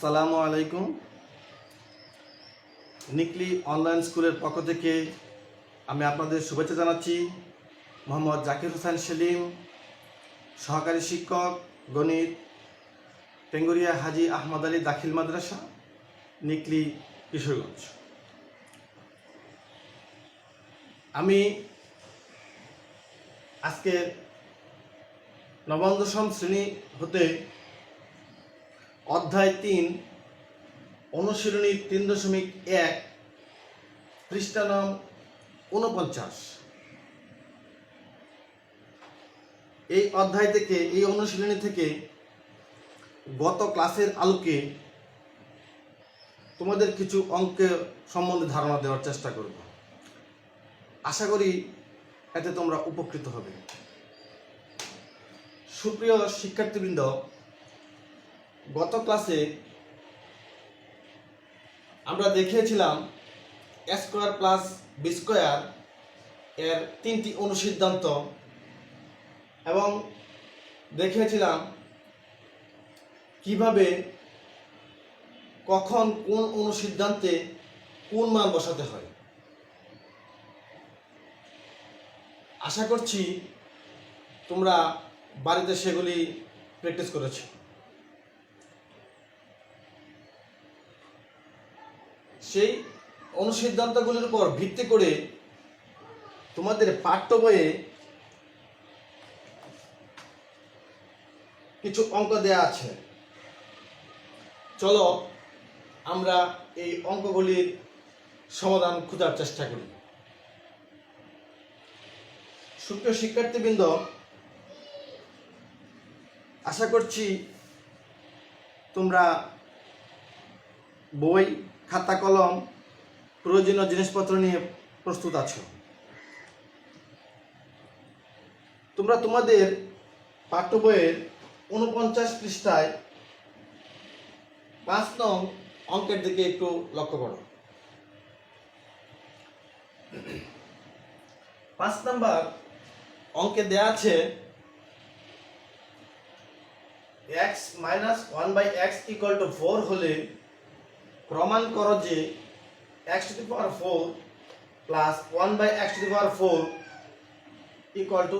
আসসালামু আলাইকুম। নিকলি অনলাইন স্কুলের পক্ষ থেকে আমি আপনাদের শুভেচ্ছা জানাচ্ছি। মোহাম্মদ জাকির হোসেন সেলিম, সহকারী শিক্ষক গণিত, টেঙ্গুরিয়া হাজি আহমদ আলী দাখিল মাদ্রাসা, নিকলি, কিশোরগঞ্জ। আমি আজকে নবম দশম শ্রেণী হতে অধ্যায় 3 অনুশীলনী 3.1 পৃষ্ঠা নং 49 এই অধ্যায় থেকে, এই অনুশীলনী থেকে গত ক্লাসের আলোকে তোমাদের কিছু অঙ্কের সম্বন্ধে ধারণা দেওয়ার চেষ্টা করব। আশা করি এতে তোমরা উপকৃত হবে। সুপ্রিয় শিক্ষার্থীবৃন্দ, গত ক্লাসে আমরা দেখিয়েছিলাম a square plus b square এর 3টি অনুসিদ্ধান্ত এবং দেখিয়েছিলাম কিভাবে কখন কোন অনুসিদ্ধান্তে কোন মান বসাতে হয়। আশা করছি তোমরা বাড়িতে সেগুলি প্র্যাকটিস করেছো। সেই অনুসিদ্ধান্তগুলির উপর ভিত্তি করে তোমাদের পাঠ্য বইয়ে কিছু অঙ্ক দেয়া আছে। চলো আমরা এই অঙ্কগুলির সমাধান খোঁজার চেষ্টা করি। সুপ্রিয় শিক্ষার্থীবৃন্দ, আশা করছি তোমরা বই, খাতা, কলম, প্রয়োজনীয় জিনিসপত্র নিয়ে প্রস্তুত আছো। তোমরা তোমাদের পাঠ্য বইয়ের 49 পৃষ্ঠায় 5 নং অঙ্কের দিকে একটু লক্ষ্য করো। 5 নম্বর অঙ্কে দেয়া আছে x minus 1/x equal to 4 হলে প্রমাণ করো যে x to the power 4 plus 1/x to the power 4 equal two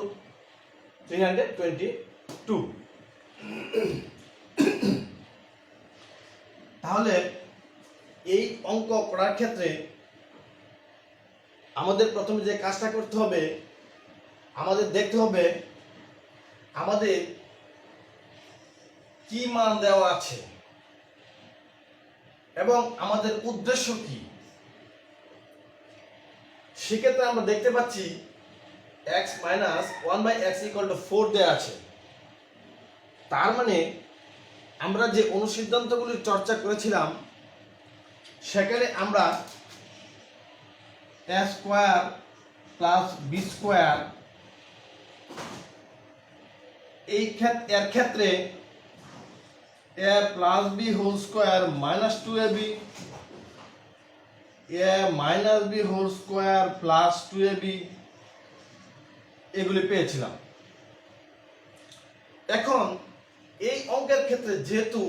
322। তাহলে এই অঙ্ক করার ক্ষেত্রে আমাদের প্রথমে যে কাজটা করতে হবে, আমাদের দেখতে হবে আমাদের কি মান দেওয়া আছে এবং আমাদের উদ্দেশ্য কি। সেক্ষেত্রে আমরা দেখতে পাচ্ছি x minus 1/x equal to 4 দেওয়া আছে। তার মানে আমরা যে অনুসিদ্ধান্তগুলি চর্চা করেছিলাম সেখানে আমরা a square plus b square এর ক্ষেত্রে a plus b whole square minus 2ab, a minus b whole square plus 2ab এগুলি পেয়েছিলাম। এখন এই অঙ্কের ক্ষেত্রে যেহেতু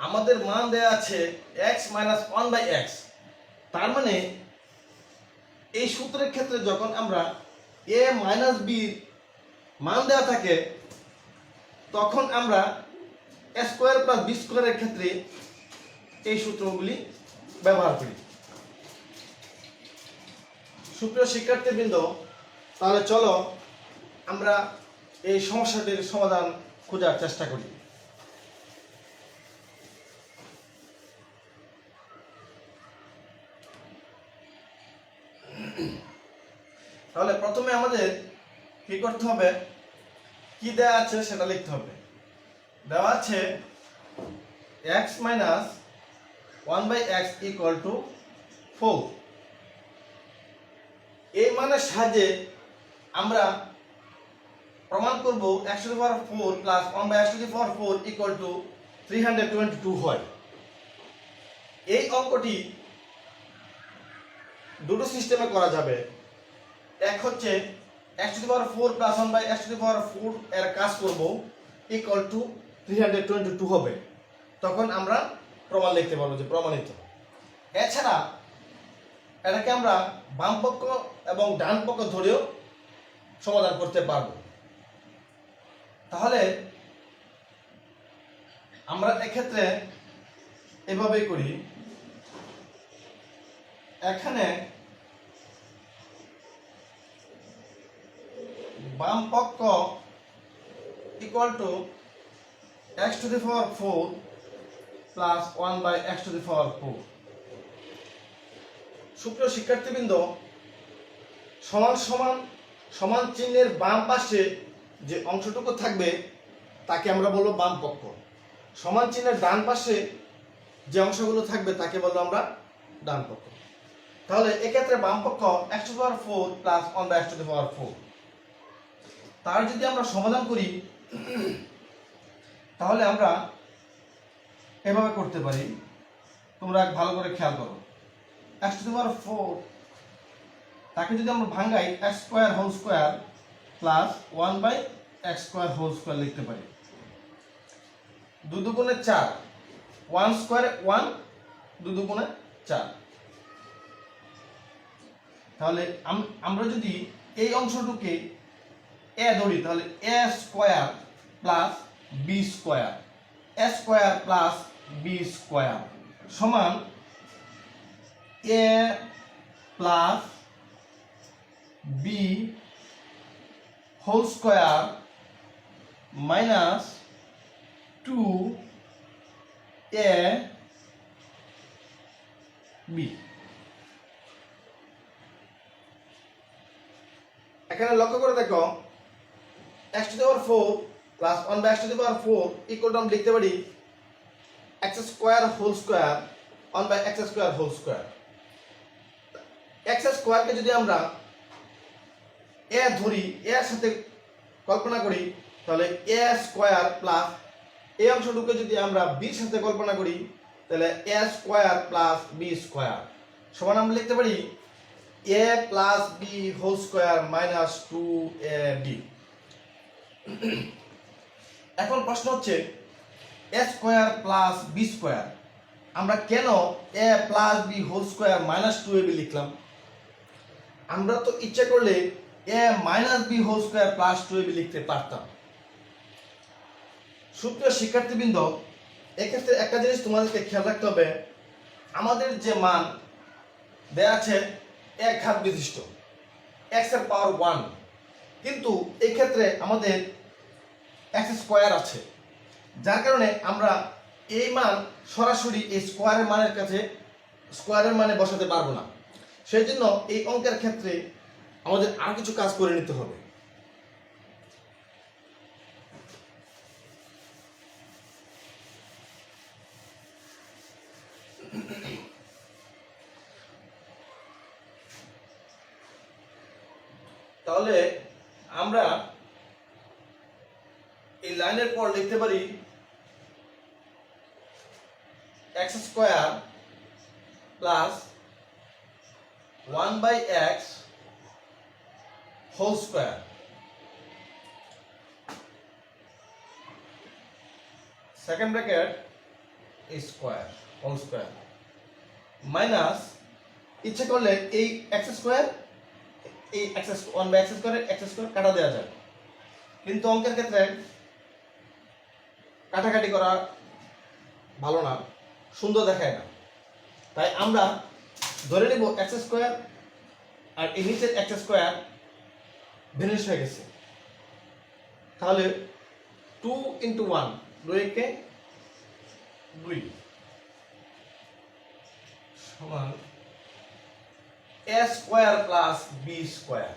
আমাদের মান দেয়া আছে x মাইনাস 1/x, তার মানে এই সূত্রের ক্ষেত্রে যখন আমরা a মাইনাস b মান দেওয়া থাকে তখন আমরা a স্কয়ার প্লাস b স্কয়ারের ক্ষেত্রে এই সূত্রগুলি ব্যবহার করি। সুপ্রিয় শিক্ষার্থীবৃন্দ, তাহলে চলো আমরা এই সমস্যাটির সমাধান খোঁজার চেষ্টা করি। তাহলে প্রথমে আমাদের কি করতে হবে, কি দেওয়া আছে সেটা লিখতে হবে। দেওয়া আছে x minus 1/x equal to 4। এই মানের সাহায্যে আমরা প্রমাণ করব x to the power 4 plus 1/x to the power 4 equal two 322 হয়। এই অঙ্কটি দুটো সিস্টেমে করা যাবে। এক হচ্ছে x to the power 4 plus 1/x to the power 4 এর কাজ করব ইকুয়াল টু 322 হবে। তখন আমরা প্রমাণ লিখতে পারবো যে প্রমাণিত। এছাড়া এটাকে আমরা বাম পক্ষ এবং ডান পক্ষ ধরেও সমাধান করতে পারবো। তাহলে আমরা এক্ষেত্রে এভাবেই করি। এখানে বাম পক্ষ equal to x to the power 4 plus 1 by x to the power 4। সুপ্রিয় শিক্ষার্থীবৃন্দ, সমান সমান সমান চিহ্নের বাম পাশে যে অংশটুকু থাকবে তাকে আমরা বলবো বাম পক্ষ। সমান চিহ্নের ডান পাশে যে অংশগুলো থাকবে তাকে বলবো আমরা ডান পক্ষ। তাহলে এক্ষেত্রে বাম পক্ষ x to the power 4 plus 1 by x to the power 4। তার যদি আমরা সমাধান করি তাহলে আমরা এভাবে করতে পারি। তোমরা ভালো করে খেয়াল করো, x to the power 4 তাকে যদি আমরা ভাঙাই x square whole square plus 1 by x square whole square লিখতে পারি। 2 দুগুণে 4, 1 স্কয়ারে 1, 2 দুগুণে 4। তাহলে আমরা যদি এই অংশটুকে a ধরি তাহলে a square plus b square, a square plus b square সমান a plus b whole square minus 2a b। এখানে লক্ষ্য করে দেখো x to the power 4 plus 1 by x to the power 4 equal to আমরা লিখতে পারি x square whole square 1 by x square whole square. x স্কয়ারকে যদি আমরা a ধরি, a এর সাথে কল্পনা করি তাহলে a স্কয়ার প্লাস এই অংশটুকু যদি আমরা b এর সাথে কল্পনা করি তাহলে a square plus b square সমান আমরা লিখতে পারি a plus b whole square minus 2ab। এখন প্রশ্ন হচ্ছে a square plus b square আমরা কেন a plus b whole square minus 2ab লিখলাম? আমরা তো ইচ্ছা করলে a minus b whole square plus 2ab লিখতে পারতাম। সুপ্রিয় শিক্ষার্থীবৃন্দ, এক্ষেত্রে একটা জিনিস তোমাদেরকে খেয়াল রাখতে হবে, আমাদের যে মান দেয়া আছে এক ঘাত বিশিষ্ট x এর পাওয়ার 1, কিন্তু এই ক্ষেত্রে আমাদের x স্কয়ার আছে, যার কারণে আমরা এই মান সরাসরি এই স্কয়ারের মানের কাছে স্কয়ারের মানে বসাতে পারবো না। সেই জন্য এই অঙ্কের ক্ষেত্রে আমাদের আর কিছু কাজ করে নিতে হবে। তাহলে আমরা এই লাইনের পর লিখতে পারি x square plus 1 by x whole square second bracket square whole square minus ইচ্ছে করলে এই x স্কয়ার এই x 1 বাই x স্কয়ার কাটা দেওয়া যায়, কিন্তু অঙ্কের ক্ষেত্রে কাটাকাটি করা ভালো না, সুন্দর দেখায় না। তাই আমরা ধরে নেব x স্কয়ার আর এই নিচের x স্কয়ার ভেনিশ হয়ে গেছে। তাহলে 2 into 1 2 কে 2 সমান a square plus b square.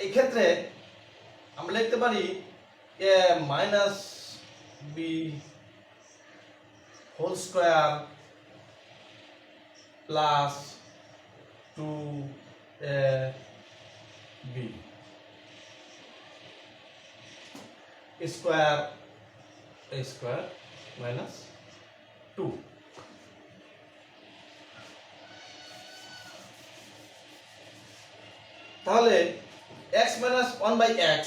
এই ক্ষেত্রে আমরা লিখতে পারি a minus b whole square plus 2ab square a square minus 2। তাহলে x মাইনাস 1 বাই x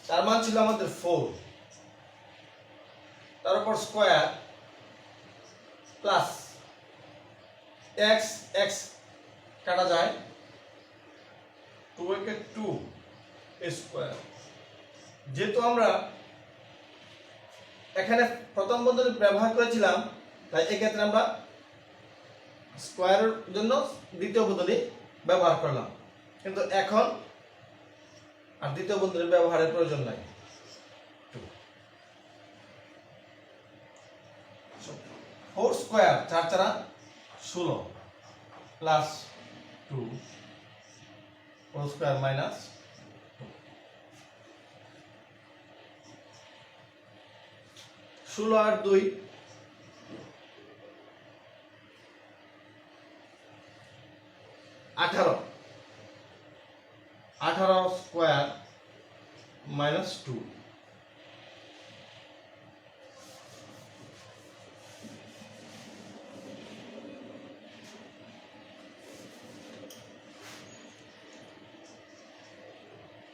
তার মান ছিল আমাদের 4, তার উপর স্কোয়ার প্লাস এক্স এক্স কাটা যায় 2 একে 2 স্কোয়ার। যেহেতু আমরা এখানে প্রথম বন্ধনী ব্যবহার করেছিলাম তাই এক্ষেত্রে আমরা স্কোয়ারের জন্য দ্বিতীয় বন্ধনী ব্যবহার করলাম, কিন্তু এখন আর দ্বিতীয় বন্ধনী ব্যবহারের প্রয়োজন নাই। 4 square 4 4 16 plus 2 whole square minus 16 আর 2 18 18 square minus 2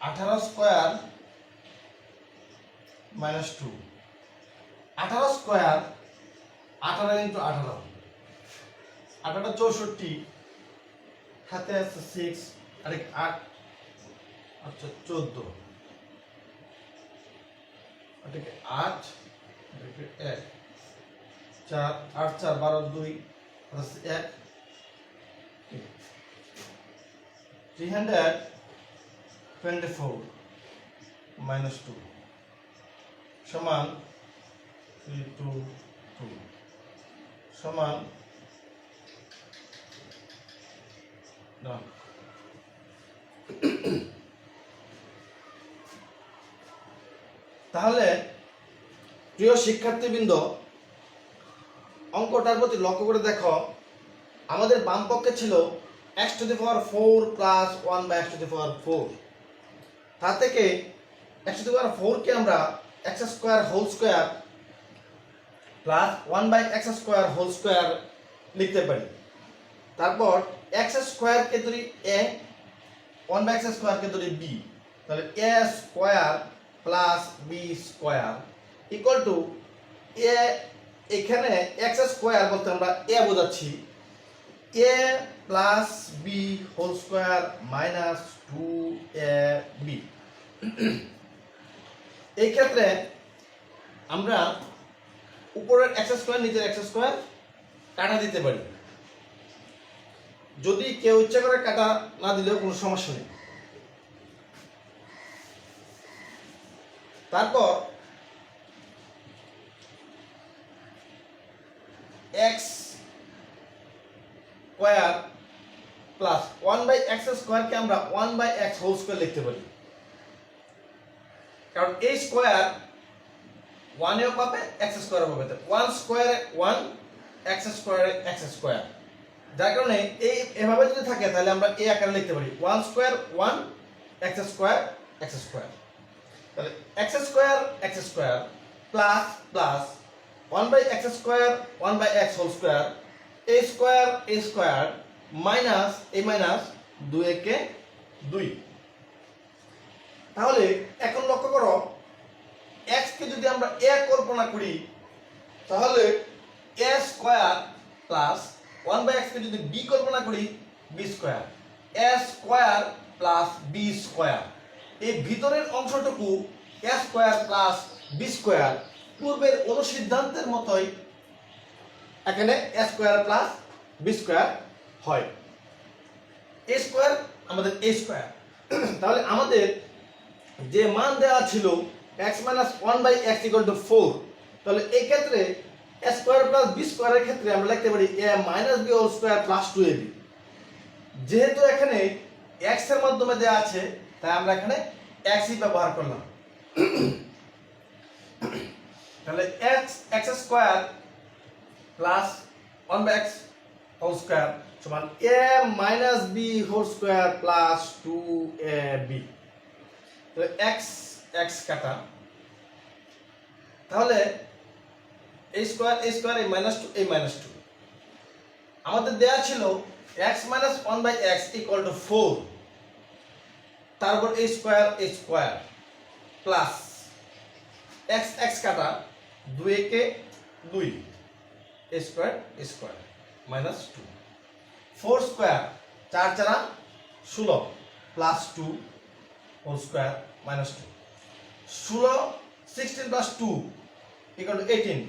18 square minus 2 18 square 18 into 18 18 64 হাতে আছে 6 আর 8 আচ্ছা 14 এটাকে 8 এটাকে 1 4 8 4 12 2 প্লাস 1 324 minus 2 সমান 322 সমান না তাহলে প্রিয় শিক্ষার্থীবৃন্দ, অঙ্কটার প্রতি লক্ষ্য করে দেখো, আমাদের বাম পক্ষে ছিল x to the power 4 plus 1 by x to the power 4। তার থেকে x to the power 4 কে আমরা x square whole square plus 1 by x square whole square লিখতে পারি। তারপর x স্কয়ার কে ধরি a, 1 by x স্কয়ার কে ধরি b, তাহলে a square plus b square equal to a, এখানে x স্কয়ার বলতে আমরা a বোঝাচ্ছি, a plus b whole square minus 2ab। এই ক্ষেত্রে আমরা উপরের x স্কয়ার নিচের x স্কয়ার কাটা দিতে পারি, যদি কেউ ইচ্ছা করে কাটা না দিলেও কোনো সমস্যা নেই। তারপর x square plus 1 by x square কে আমরা 1 বাই x হোল স্কয়ার লিখতে পারি, কারণ a স্কয়ার 1 এও পাবে x স্কয়ারও পাবে, তো 1 স্কয়ারে 1 x স্কয়ারে x স্কয়ার, যার কারণে এই এভাবে যদি থাকে তাহলে আমরা a আকারে লিখতে পারি 1 square 1 x square x square. তাহলে x square x square plus plus 1 by x square 1 by x whole square, a square minus a minus 2 একে 2। তাহলে এখন লক্ষ্য করো, x কে যদি আমরা a কল্পনা করি তাহলে a square plus 1 by x কে যদি b কল্পনা করি b square, a square plus b square. এই ভিতরের অংশটুকু a square plus b square পূর্বের অনুসিদ্ধান্তের মতোই এখানে a square plus b square হয়, a স্কয়ার আমাদের a স্কয়ার। তাহলে আমাদের যে মান দেওয়া ছিল x minus 1 by x equal to 4, তাহলে এই ক্ষেত্রে a স্কয়ার প্লাস b স্কয়ারের ক্ষেত্রে আমরা লিখতে পারি a minus b whole square plus 2ab। যেহেতু এখানে x এর মাধ্যমে দেওয়া আছে তাই আমরা এখানে x ই ব্যবহার করলাম। তাহলে x square plus 1 by x whole square সমান a minus b whole square plus 2ab। তাহলে x কাটা, তাহলে a square a minus 2 a minus 2, আমাদের দেয়া ছিল x minus 1 by x equal to 4, তারপর a স্কয়ার প্লাস x কাটা 2 একে 2 a square square minus 2 4 square 4 4 16 plus 2 whole square minus 2 16 16 plus 2 equal to 18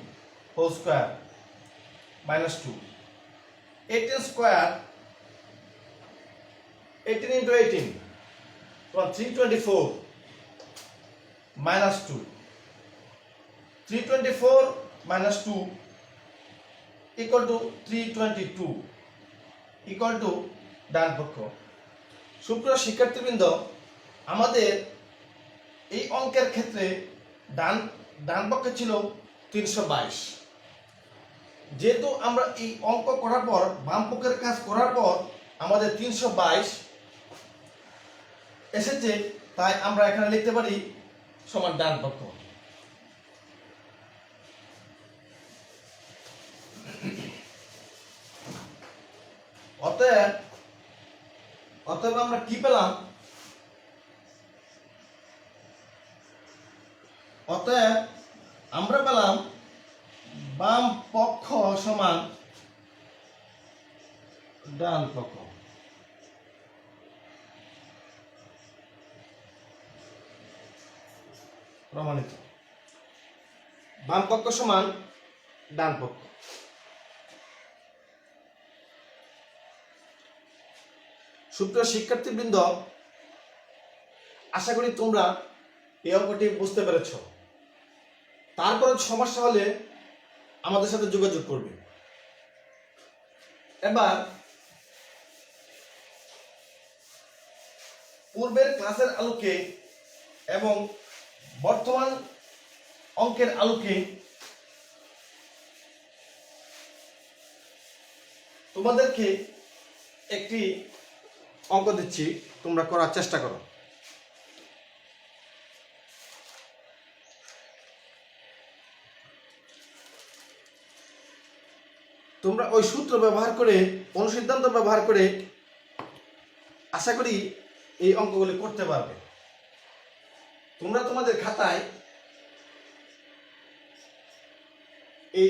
whole square minus 2 18 square 18 into 18 from 324 minus 2 324 minus 2 equal to 322 equal to ডান পক্ষ। সুপ্রিয় শিক্ষার্থীবৃন্দ, আমাদের এই অঙ্কের ক্ষেত্রে ডান পক্ষে ছিল 322। যেহেতু আমরা এই অঙ্ক করার পর বাম পক্ষের কাজ করার পর আমাদের 322 এসেছে, তাই আমরা এখানে লিখতে পারি সমান ডান পক্ষ। অতএব আমরা কি পেলাম? অতএব আমরা পেলাম বাম পক্ষ সমান ডান পক্ষ। প্রমাণিত। বাম পক্ষ সমান ডান পক্ষ। সুপ্রিয় শিক্ষার্থীবৃন্দ, আশা করি তোমরা এই অঙ্কটি বুঝতে পেরেছ। তারপর সমস্যা হলে আমাদের সাথে যোগাযোগ করবে। এবার পূর্বের ক্লাসের আলোকে এবং বর্তমান অঙ্কের আলোকে তোমাদেরকে একটি অঙ্ক দিচ্ছি, তোমরা করার চেষ্টা করো। তোমরা ওই সূত্র ব্যবহার করে, অনুসিদ্ধান্ত ব্যবহার করে আশা করি এই অঙ্কগুলি করতে পারবে। তোমরা তোমাদের খাতায় এই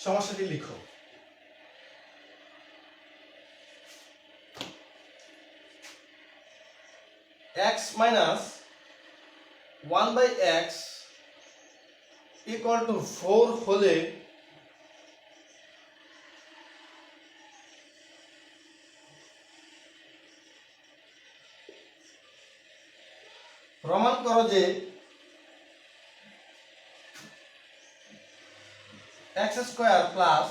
সমস্যাটি লিখো। x minus 1 by x equal to 4 হলে প্রমাণ করো যে x square plus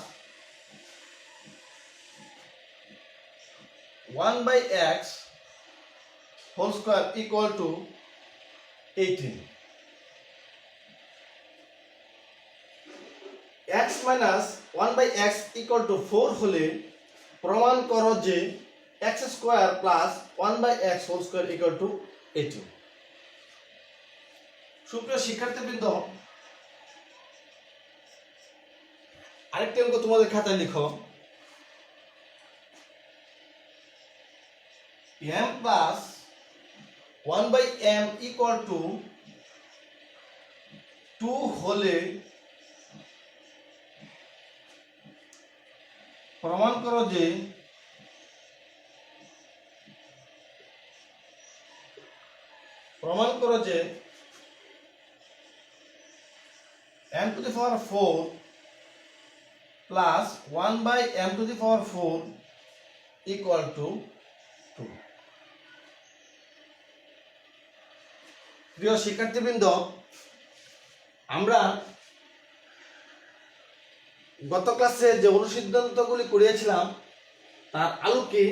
1 by x whole square equal to 18. x minus 1 by x equal to 4 হলে প্রমাণ করো যে x square plus 1 by x whole square equal to 18. সুপ্রিয় শিক্ষার্থীবৃন্দ, আরেকটি অঙ্ক তোমাদের খাতায় লিখো। m plus 1 by m equal to 2 হলে প্রমাণ করো যে m to the power 4 plus 1 by m to the power 4 equal to 2. প্রিয় শিক্ষার্থীবৃন্দ, আমরা গত ক্লাসে যে অনুসিদ্ধান্তগুলি করিয়েছিলাম তার আলোকে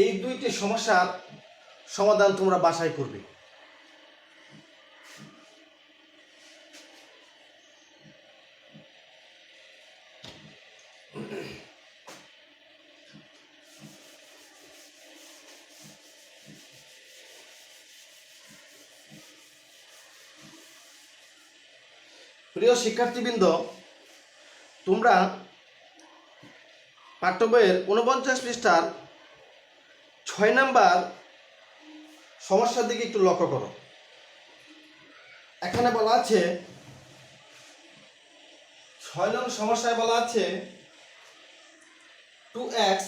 এই দুইটি সমস্যার সমাধান তোমরা বাসায় করবে। প্রিয় শিক্ষার্থীবৃন্দ, তোমরা পাঠ্য বইয়ের 49 পৃষ্ঠার 6 নাম্বার সমস্যার দিকে একটু লক্ষ্য করো। এখানে বলা আছে 6 নং সমস্যায় বলা আছে 2x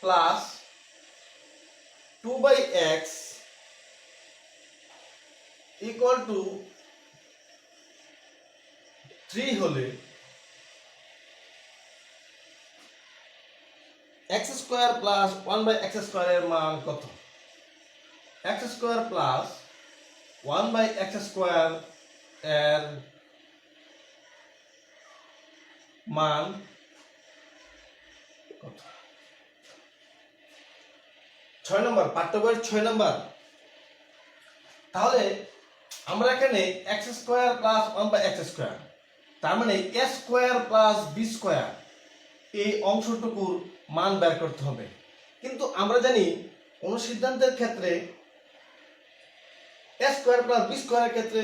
plus 2/x equal to 3 হলে x স্কয়ার প্লাস 1/x স্কয়ারের মান কত? x square plus 1/x square এর মান কত? 6 নম্বর পাঠ্য বইয়ের 6 নম্বর। তাহলে আমরা এখানে x square plus 1/x square, তার মানে a square plus b square, এই অংশটুকুর মান বের করতে হবে। কিন্তু আমরা জানি কোন সিদ্ধান্তের ক্ষেত্রে a স্কয়ার প্লাস b স্কয়ারের ক্ষেত্রে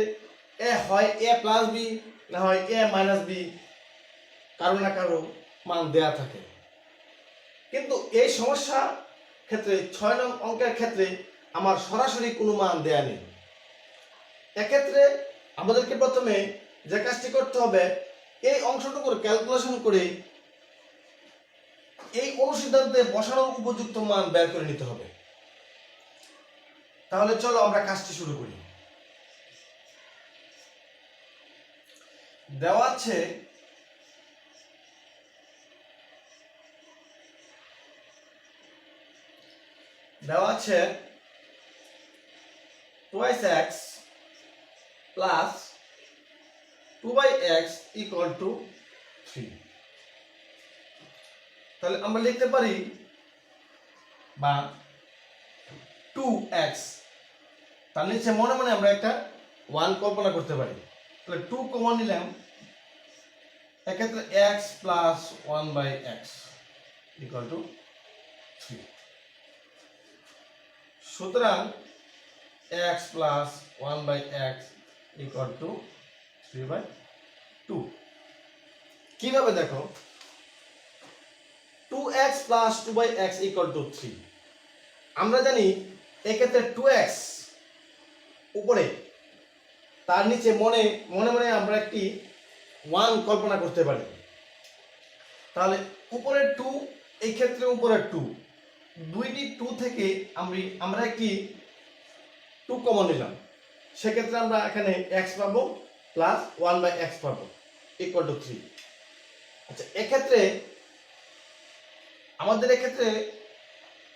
a হয় a প্লাস b, না হয় a মাইনাস b, কারো না কারো মান দেয়া থাকে। কিন্তু এই সমস্যা ক্ষেত্রে 6 নং অঙ্কের ক্ষেত্রে আমার সরাসরি কোনো মান দেয়া নেই। এক্ষেত্রে আমাদেরকে প্রথমে যে কাজটি করতে হবে, এই অংশটুকুর ক্যালকুলেশন করে এই অনুসিদ্ধান্তে বসানোর উপযুক্ত মান বের করে নিতে হবে। তাহলে চলো আমরা কাজটি শুরু করি। দেওয়া আছে twice x plus 2/x equal to 3। তাহলে আমরা লিখতে পারি বা 2x, তার নিচে মনে মনে আমরা একটা 1 কল্পনা করতে পারি। তাহলে 2 কমন নিলাম, এক্ষেত্রে x plus 1/x equal to 3। সুতরাং x plus 1/x equal to 3/2। কিভাবে দেখো, 2x plus 2/x equal to 3, আমরা জানি এক্ষেত্রে 2x উপরে, তার নিচে মনে মনে আমরা একটি 1 কল্পনা করতে পারি। তাহলে উপরে 2, এই ক্ষেত্রে উপরে 2, দুইটি 2 থেকে আমরা একটি 2 কমন নিলাম, সেক্ষেত্রে আমরা এখানে x পাবো প্লাস 1/x পাবো ইকুয়াল টু 3। আচ্ছা, এক্ষেত্রে আমাদের এক্ষেত্রে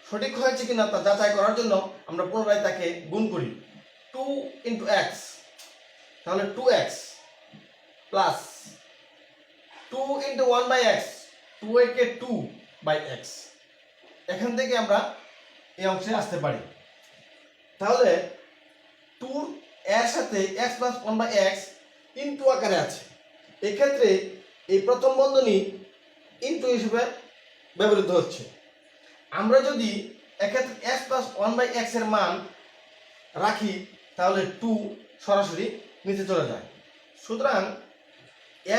সঠিক হয়েছে কিনা তা যাচাই করার জন্য আমরা পুনরায় তাকে গুণ করি। 2 into x, তাহলে 2x প্লাস 2 into 1/x, 2 কে 2/x, এখান থেকে আমরা এই অংশে আসতে পারি। তাহলে 2 এর সাথে x প্লাস 1/x ইনটু আকারে আছে, এক্ষেত্রে এই প্রথম বন্ধনী ইনটু হিসেবে ব্যবহৃত হচ্ছে। আমরা যদি এক্ষেত্রে x প্লাস 1/x এর মান রাখি, তাহলে 2 সরাসরি নিচে চলে যায়। সুতরাং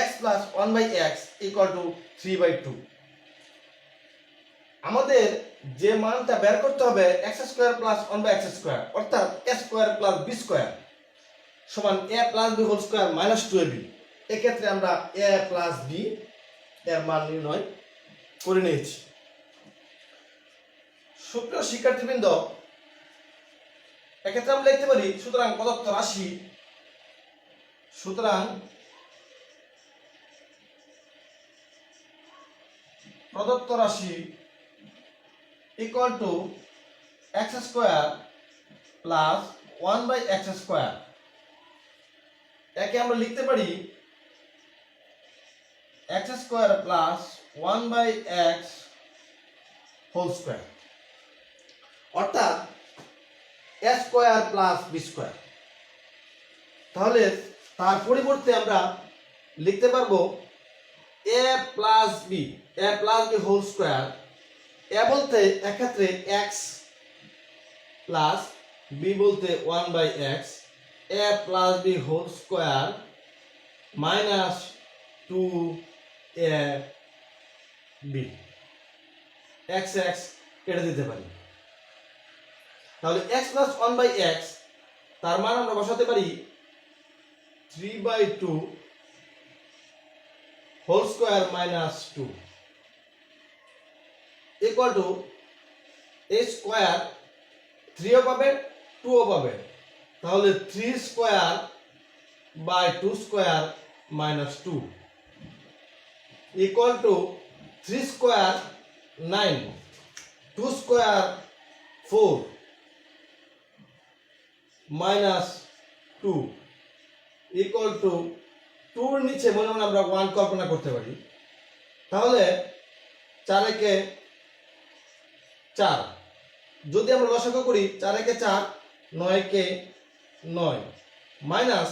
x plus 1/x equal to 3/2। আমাদের যে মানটা বের করতে হবে x square plus 1/x square, অর্থাৎ a square plus b square সমান a plus b whole square minus 2ab। এক্ষেত্রে আমরা a প্লাস b এর মান নির্ণয় করে নিয়েছি। সুপ্রিয় শিক্ষার্থীবৃন্দ, এক্ষেত্রে আমরা লিখতে পারি সুতরাং প্রদত্ত রাশি equal to x square plus 1/x square, একে আমরা লিখতে পারি x square plus 1/x whole square, অর্থাৎ a square plus b square. তাহলে তার পরিবর্তে আমরা লিখতে পারবো a plus b whole square. a বলতে এক্ষেত্রে x প্লাস b বলতে 1/x, a plus b whole square minus 2ab, x কেটে দিতে পারি। তাহলে x প্লাস 1/x, তার মান আমরা বসাতে পারি 3/2 whole square minus 2 equal to এই স্কোয়ার 3ও পাবে 2ও পাবে, তাহলে 3 square by 2 square minus 2 equal to 3 square 9, 2 square 4 minus 2 equal to 2 এর নিচে মনে মনে আমরা 1 কল্পনা করতে পারি, তাহলে 4 একে 4, যদি আমরা লসাগু করি 4 একে 4, 9 একে 9 মাইনাস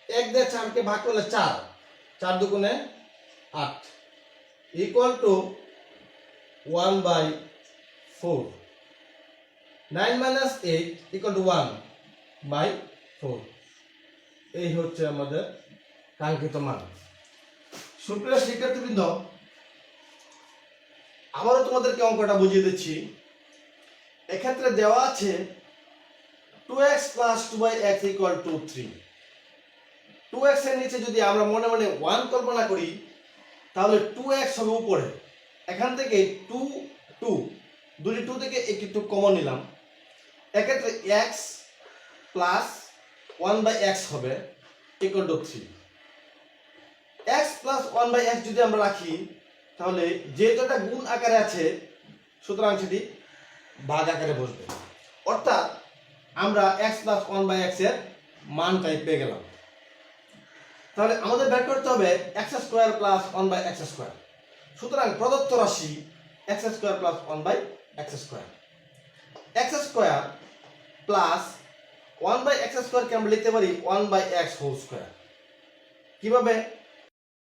1 দিয়ে 4 কে ভাগ করলে 4, 4 দুগুণে 8 equal to 1/4, 9 minus 8 equal to 1/4। এই হচ্ছে আমাদের কাঙ্ক্ষিত মান। সুপ্রিয় শিক্ষার্থীবৃন্দ, আবারও তোমাদেরকে অঙ্কটা বুঝিয়ে দিচ্ছি। এক্ষেত্রে দেওয়া আছে 2x plus 2x equal to 3। 2x এর নিচে যদি আমরা মনে মনে 1 কল্পনা করি তাহলে 2x হবে উপরে, এখান থেকে 2 দুটি 2 থেকে একটি 2 কমন নিলাম, এক্ষেত্রে x প্লাস 1/x হবে equal to 3। x plus 1/x যদি আমরা রাখি তাহলে যেহেতু এটা গুণ আকারে আছে সুতরাং সেটি ভাগ আকারে বসবে, অর্থাৎ আমরা x প্লাস 1/x এর মানটাই পেয়ে গেলাম। তাহলে আমাদের বের করতে হবে x square plus 1/x square. সুতরাং প্রদত্ত রাশি x square plus 1/x square, x square plus 1/x square কে আমরা লিখতে পারি 1/x হোল স্কয়ার। কিভাবে?